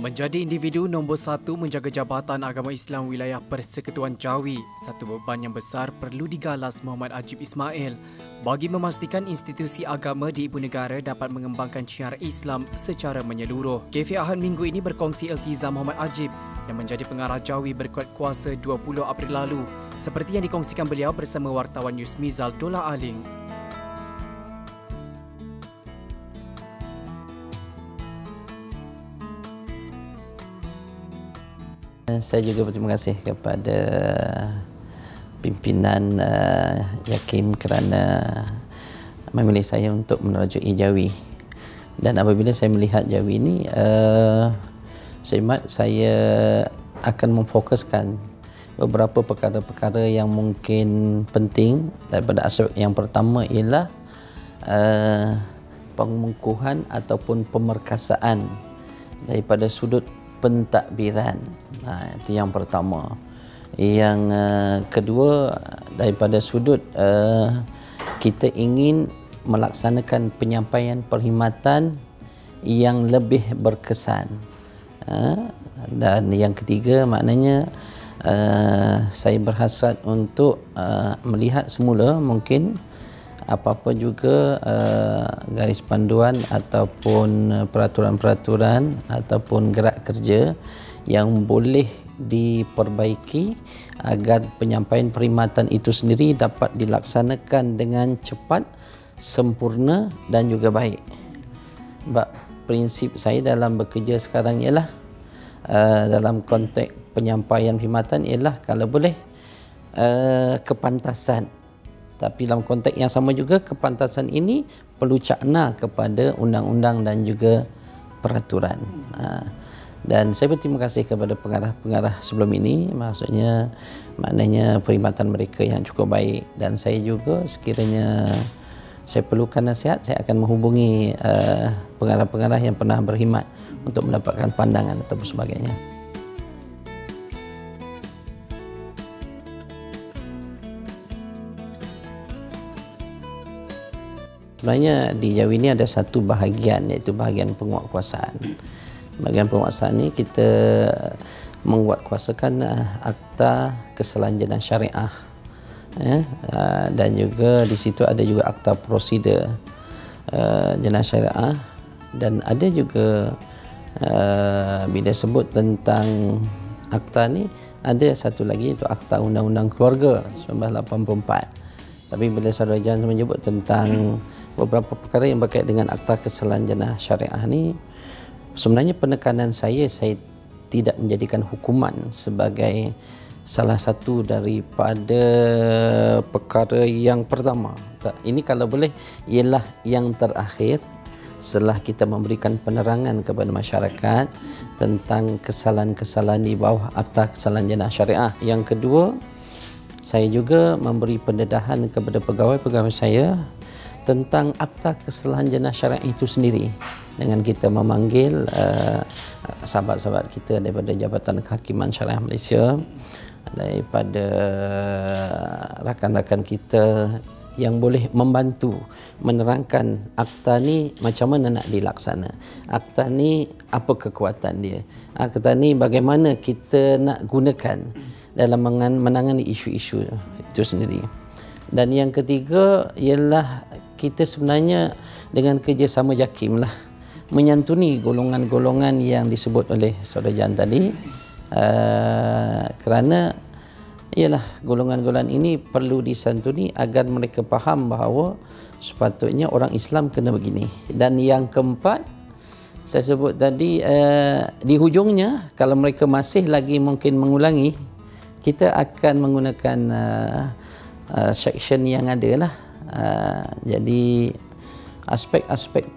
Menjadi individu nombor satu menjaga Jabatan Agama Islam Wilayah Persekutuan Jawi, satu beban yang besar perlu digalas Muhammad Ajib Ismail bagi memastikan institusi agama di ibu negara dapat mengembangkan syiar Islam secara menyeluruh. Kafe Ahad minggu ini berkongsi iltizam Muhammad Ajib yang menjadi pengarah Jawi berkuat kuasa 20 April lalu, seperti yang dikongsikan beliau bersama wartawan News Mizal Dola Aling. Saya juga berterima kasih kepada pimpinan JAKIM kerana memilih saya untuk menerajui Jawi. Dan apabila saya melihat Jawi ini, saya akan memfokuskan beberapa perkara-perkara yang mungkin penting. Daripada aspek yang pertama ialah pengukuhan ataupun pemerkasaan daripada sudut pentadbiran. Itu yang pertama. Yang kedua, daripada sudut kita ingin melaksanakan penyampaian perkhidmatan yang lebih berkesan. Dan yang ketiga, maknanya saya berhasrat untuk melihat semula mungkin apa-apa juga garis panduan ataupun peraturan-peraturan ataupun gerak kerja yang boleh diperbaiki agar penyampaian perkhidmatan itu sendiri dapat dilaksanakan dengan cepat, sempurna dan juga baik. Sebab prinsip saya dalam bekerja sekarang ialah dalam konteks penyampaian perkhidmatan ialah kalau boleh kepantasan. Tapi dalam konteks yang sama juga, kepantasan ini perlu cakna kepada undang-undang dan juga peraturan. Dan saya berterima kasih kepada pengarah-pengarah sebelum ini, maknanya perkhidmatan mereka yang cukup baik. Dan saya juga sekiranya saya perlukan nasihat, saya akan menghubungi pengarah-pengarah yang pernah berkhidmat untuk mendapatkan pandangan atau sebagainya. Sebenarnya di Jawi ini ada satu bahagian, iaitu bahagian penguatkuasaan. Bahagian penguatkuasaan ini kita menguatkuasakan akta keselanjutan syariah. Dan juga di situ ada juga akta prosedur jenayah syariah, dan ada juga bila sebut tentang akta ni ada satu lagi, iaitu akta undang-undang keluarga 1984. Tapi bila saudara Jan menyebut tentang beberapa perkara yang berkait dengan akta keselanjutan syariah ni, sebenarnya penekanan saya tidak menjadikan hukuman sebagai salah satu daripada perkara yang pertama. Ini kalau boleh ialah yang terakhir setelah kita memberikan penerangan kepada masyarakat tentang kesalahan-kesalahan di bawah akta keselanjutan syariah. Yang kedua, saya juga memberi pendedahan kepada pegawai-pegawai saya tentang akta keselanjutan syariah itu sendiri, dengan kita memanggil sahabat-sahabat kita daripada Jabatan Kehakiman Syariah Malaysia, daripada rakan-rakan kita yang boleh membantu menerangkan akta ni macam mana nak dilaksana, akta ni apa kekuatan dia, akta ni bagaimana kita nak gunakan dalam menangani isu-isu itu sendiri. Dan yang ketiga ialah kita sebenarnya dengan kerjasama JAKIM lah menyantuni golongan-golongan yang disebut oleh Saudara Jan tadi, kerana ialah golongan-golongan ini perlu disantuni agar mereka faham bahawa sepatutnya orang Islam kena begini. Dan yang keempat, saya sebut tadi, di hujungnya kalau mereka masih lagi mungkin mengulangi, kita akan menggunakan section yang ada lah. Jadi aspek-aspek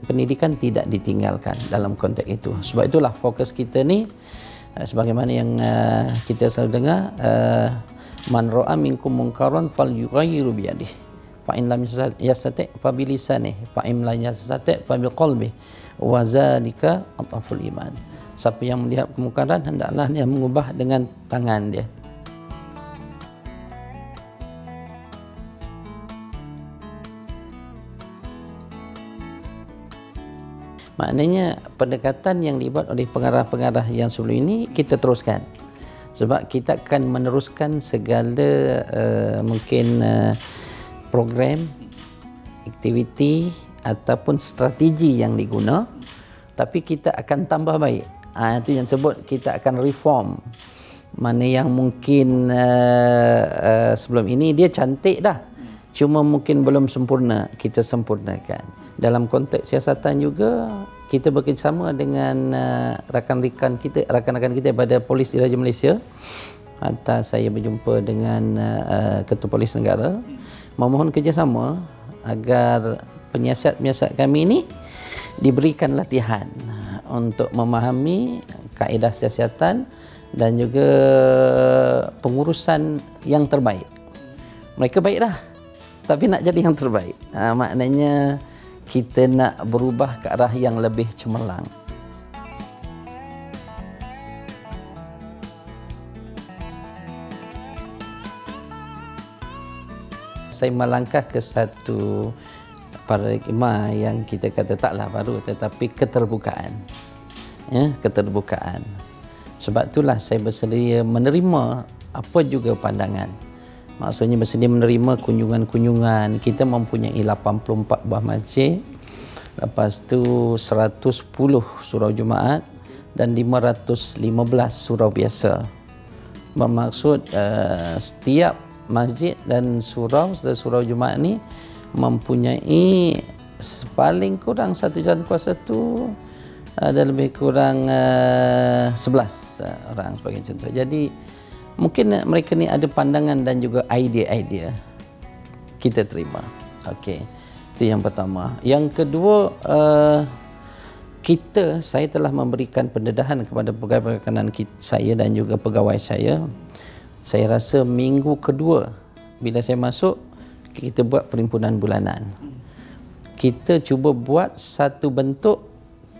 pendidikan tidak ditinggalkan dalam konteks itu. Sebab itulah fokus kita ni, sebagaimana yang kita selalu dengar, man ra'a minkum munkaran falyughayyiru biyadihi fa in lam yastati' fa bilisanihi fa in lam yastati' fa biqalbihi wa zalika adhaful iman. Siapa yang melihat kemungkaran, hendaklah dia mengubah dengan tangan dia. Maknanya pendekatan yang dibuat oleh pengarah-pengarah yang sebelum ini kita teruskan. Sebab kita akan meneruskan segala mungkin program, aktiviti ataupun strategi yang diguna, tapi kita akan tambah baik. Itu yang sebut kita akan reform. Mana yang mungkin sebelum ini dia cantik dah, cuma mungkin belum sempurna, kita sempurnakan. Dalam konteks siasatan juga kita bekerjasama dengan rakan-rakan kita pada Polis Diraja Malaysia. Atas saya berjumpa dengan Ketua Polis Negara, memohon kerjasama agar penyiasat-penyiasat kami ini diberikan latihan untuk memahami kaedah siasatan dan juga pengurusan yang terbaik. Mereka baik dah, tapi nak jadi yang terbaik. Maknanya kita nak berubah ke arah yang lebih cemerlang. Saya melangkah ke satu paradigma yang kita kata taklah baru, tetapi keterbukaan. Keterbukaan. Sebab itulah saya bersedia menerima apa juga pandangan. Maksudnya bersedia menerima kunjungan-kunjungan. Kita mempunyai 84 buah masjid, lepas tu 110 surau Jumaat dan 515 surau biasa. Bermaksud setiap masjid dan surau Jumaat ni mempunyai paling kurang satu jawatankuasa tu ada lebih kurang 11 orang sebagai contoh. Jadi mungkin mereka ni ada pandangan dan juga idea-idea, kita terima. Okey, itu yang pertama. Yang kedua, saya telah memberikan pendedahan kepada pegawai pekanan saya dan juga pegawai saya. Saya rasa minggu kedua bila saya masuk, kita buat perhimpunan bulanan. Kita cuba buat satu bentuk,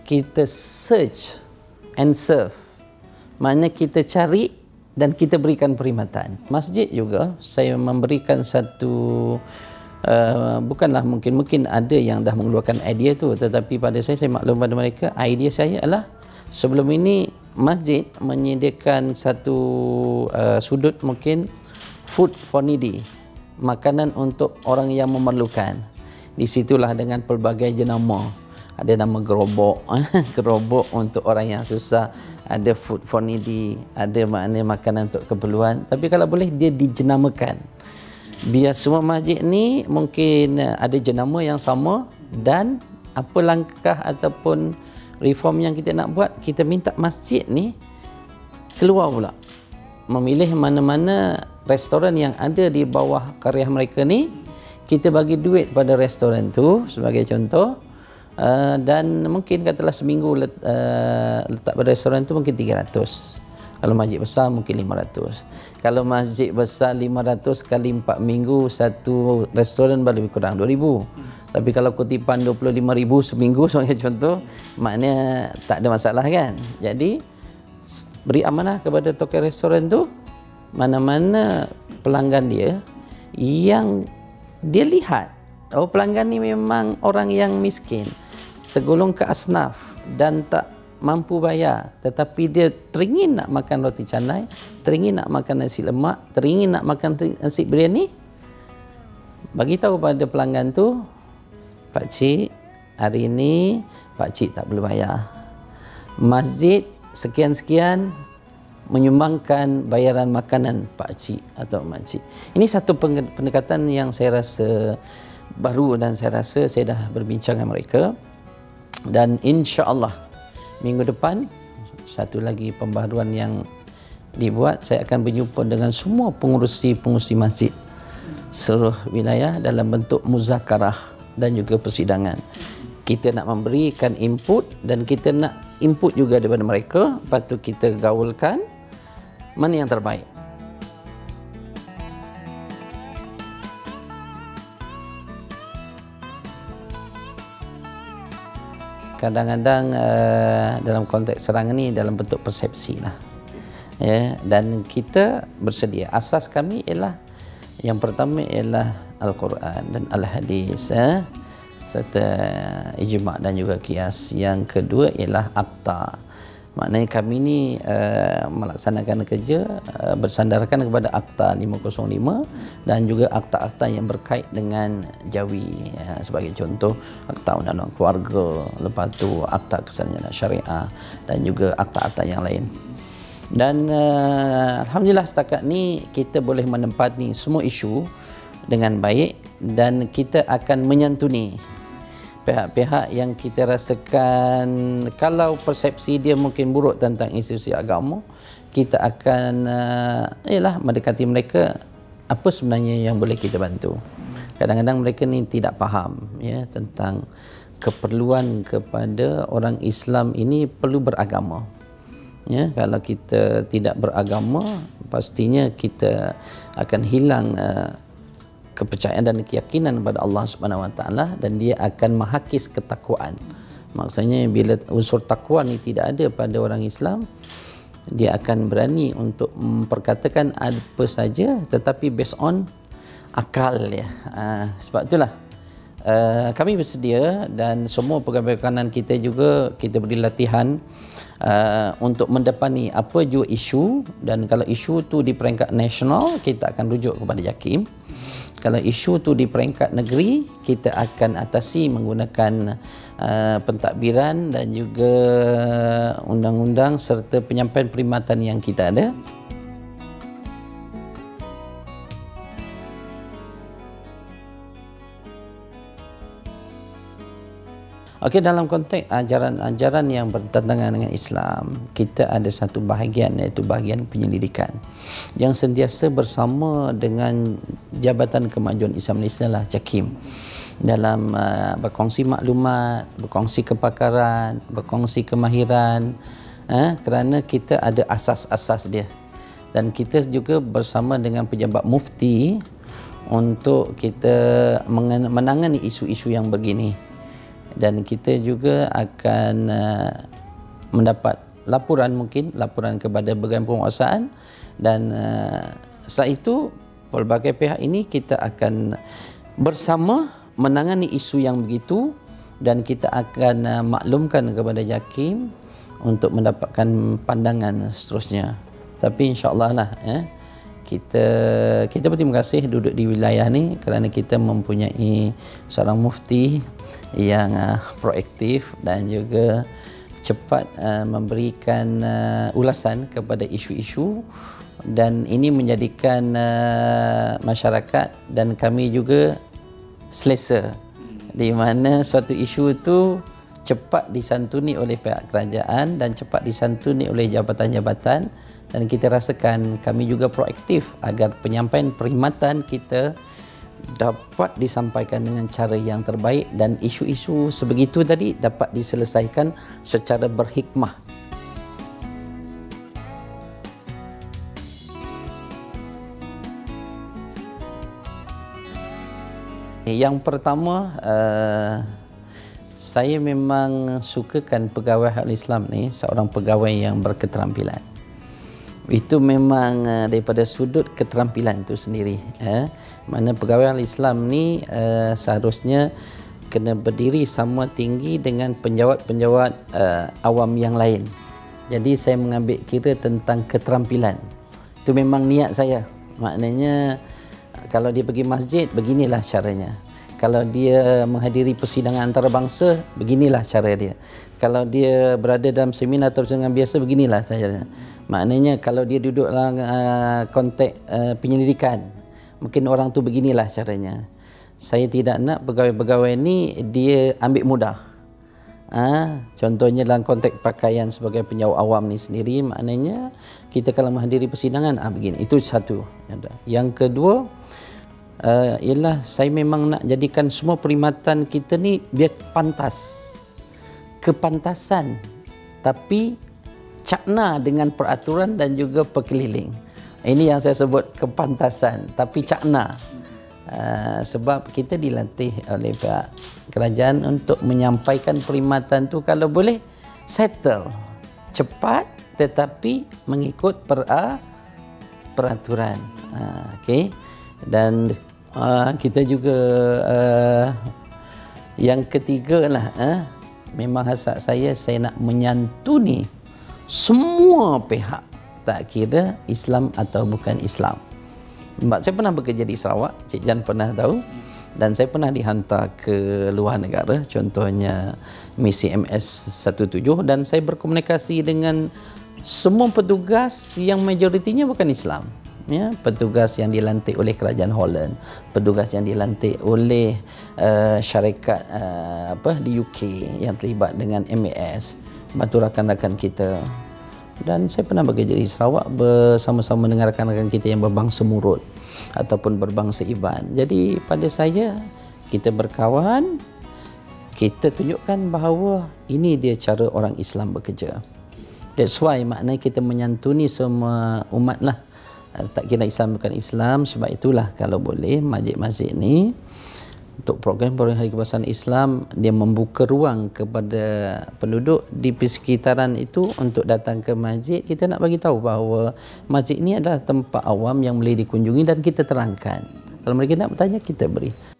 kita search and serve. Maknanya kita cari dan kita berikan perkhidmatan. Masjid juga saya memberikan satu bukanlah mungkin ada yang dah mengeluarkan idea tu, tetapi pada saya maklum pada mereka, idea saya adalah sebelum ini masjid menyediakan satu sudut mungkin food for needy, makanan untuk orang yang memerlukan. Di situlah dengan pelbagai jenama. Ada nama gerobok, gerobok untuk orang yang susah, ada food for needy, ada makna makanan untuk keperluan. Tapi kalau boleh dia dijenamakan. Biar semua masjid ni mungkin ada jenama yang sama, dan apa langkah ataupun reform yang kita nak buat, kita minta masjid ni keluar pula memilih mana-mana restoran yang ada di bawah karya mereka ni, kita bagi duit pada restoran tu sebagai contoh. Dan mungkin katalah seminggu letak pada restoran tu mungkin 300. Kalau masjid besar mungkin 500. Kalau masjid besar 500 kali 4 minggu satu restoran lebih kurang 2,000. Tapi kalau kutipan 25,000 seminggu sebagai contoh, maknanya tak ada masalah kan. Jadi beri amanah kepada tokoh restoran tu, mana-mana pelanggan dia yang dia lihat, oh pelanggan ni memang orang yang miskin, tergolong ke asnaf dan tak mampu bayar, tetapi dia teringin nak makan roti canai, teringin nak makan nasi lemak, teringin nak makan nasi biryani, bagi tahu pada pelanggan tu, Pak Cik, hari ini Pak Cik tak boleh bayar. Masjid sekian-sekian menyumbangkan bayaran makanan Pak Cik atau Mak Cik. Ini satu pendekatan yang saya rasa baru dan saya rasa saya dah berbincang dengan mereka. Dan insya-Allah minggu depan satu lagi pembaharuan yang dibuat, saya akan berjumpa dengan semua pengurusi masjid seluruh wilayah dalam bentuk muzakarah dan juga persidangan. Kita nak memberikan input dan kita nak input juga daripada mereka, lepas tu kita gaulkan mana yang terbaik. Kadang-kadang dalam konteks serangan ni dalam bentuk persepsi lah, ya, dan kita bersedia. Asas kami ialah yang pertama ialah Al-Quran dan Al-Hadis. serta ijma' dan juga qiyas. Yang kedua ialah akta. Maknanya kami ni melaksanakan kerja bersandarkan kepada Akta 505 dan juga akta-akta yang berkait dengan jawi. Sebagai contoh, Akta Undang-Undang Keluarga, lepas tu Akta Kesalanjanan Syariah dan juga akta-akta yang lain. Dan alhamdulillah setakat ni kita boleh menempati semua isu dengan baik dan kita akan menyantuni pihak-pihak yang kita rasakan kalau persepsi dia mungkin buruk tentang institusi agama, kita akan mendekati mereka apa sebenarnya yang boleh kita bantu. Kadang-kadang mereka ni tidak faham ya tentang keperluan kepada orang Islam ini perlu beragama. Ya, kalau kita tidak beragama, pastinya kita akan hilang kepercayaan dan keyakinan kepada Allah Subhanahu Wa Taala dan dia akan menghakis ketakwaan. Maksudnya bila unsur takwa ni tidak ada pada orang Islam, dia akan berani untuk memperkatakan apa saja tetapi based on akal ya. Sebab itulah kami bersedia dan semua pegawai kanan kita juga kita beri latihan untuk mendepani apa jua isu, dan kalau isu tu di peringkat nasional kita akan rujuk kepada JAKIM. Kalau isu tu di peringkat negeri, kita akan atasi menggunakan pentadbiran dan juga undang-undang serta penyampaian perkhidmatan yang kita ada. Okey, dalam konteks ajaran-ajaran yang bertentangan dengan Islam, kita ada satu bahagian iaitu bahagian penyelidikan yang sentiasa bersama dengan Jabatan Kemajuan Islam Malaysia lah, JAKIM, dalam berkongsi maklumat, berkongsi kepakaran, berkongsi kemahiran, kerana kita ada asas-asas dia, dan kita juga bersama dengan pejabat mufti untuk kita menangani isu-isu yang begini. Dan kita juga akan mendapat laporan, mungkin laporan kepada bahagian penguasaan, dan setelah itu pelbagai pihak ini kita akan bersama menangani isu yang begitu, dan kita akan maklumkan kepada JAKIM untuk mendapatkan pandangan seterusnya. Tapi insya-Allah lah kita berterima kasih duduk di wilayah ni kerana kita mempunyai seorang mufti yang proaktif dan juga cepat memberikan ulasan kepada isu-isu, dan ini menjadikan masyarakat dan kami juga selesa di mana suatu isu itu cepat disantuni oleh pihak kerajaan dan cepat disantuni oleh jabatan-jabatan, dan kita rasakan kami juga proaktif agar penyampaian perkhidmatan kita dapat disampaikan dengan cara yang terbaik dan isu-isu sebegitu tadi dapat diselesaikan secara berhikmah. Yang pertama, saya memang sukakan pegawai hak Islam ni seorang pegawai yang berketerampilan. Itu memang daripada sudut keterampilan itu sendiri. Mana pegawai Islam ni seharusnya kena berdiri sama tinggi dengan penjawat-penjawat awam yang lain. Jadi saya mengambil kira tentang keterampilan. Itu memang niat saya. Maknanya kalau dia pergi masjid, beginilah caranya. Kalau dia menghadiri persidangan antarabangsa, beginilah cara dia. Kalau dia berada dalam seminar atau persidangan biasa, beginilah caranya. Maknanya kalau dia duduk dalam konteks penyelidikan, mungkin orang tu beginilah caranya. Saya tidak nak pegawai-pegawai ni dia ambil mudah. Contohnya dalam konteks pakaian sebagai penjawat awam ni sendiri, maknanya kita kalau menghadiri persidangan begini. Itu satu. Yang kedua ialah saya memang nak jadikan semua perkhidmatan kita ni biar pantas. Kepantasan tapi cakna dengan peraturan dan juga perkeliling. Ini yang saya sebut kepantasan tapi cakna. Sebab kita dilatih oleh pihak kerajaan untuk menyampaikan perkhidmatan tu kalau boleh settle cepat tetapi mengikut peraturan. Okey. Dan kita juga Yang ketiga lah, memang hasrat saya nak menyantuni semua pihak, tak kira Islam atau bukan Islam. Sebab saya pernah bekerja di Sarawak, Cik Jan pernah tahu, dan saya pernah dihantar ke luar negara, contohnya misi MS-17, dan saya berkomunikasi dengan semua petugas yang majoritinya bukan Islam. Ya, petugas yang dilantik oleh kerajaan Holland, petugas yang dilantik oleh syarikat di UK yang terlibat dengan MAS, bantu rakan-rakan kita. Dan saya pernah bekerja di Sarawak bersama-sama dengan rakan-rakan kita yang berbangsa Murut ataupun berbangsa Iban. Jadi pada saya, kita berkawan, kita tunjukkan bahawa ini dia cara orang Islam bekerja. That's why maknanya kita menyantuni semua umat lah, tak kira Islam bukan Islam. Sebab itulah kalau boleh masjid-masjid ni untuk program Hari Kebangsaan Islam, dia membuka ruang kepada penduduk di persekitaran itu untuk datang ke masjid. Kita nak bagi tahu bahawa masjid ini adalah tempat awam yang boleh dikunjungi, dan kita terangkan. Kalau mereka nak bertanya, kita beri.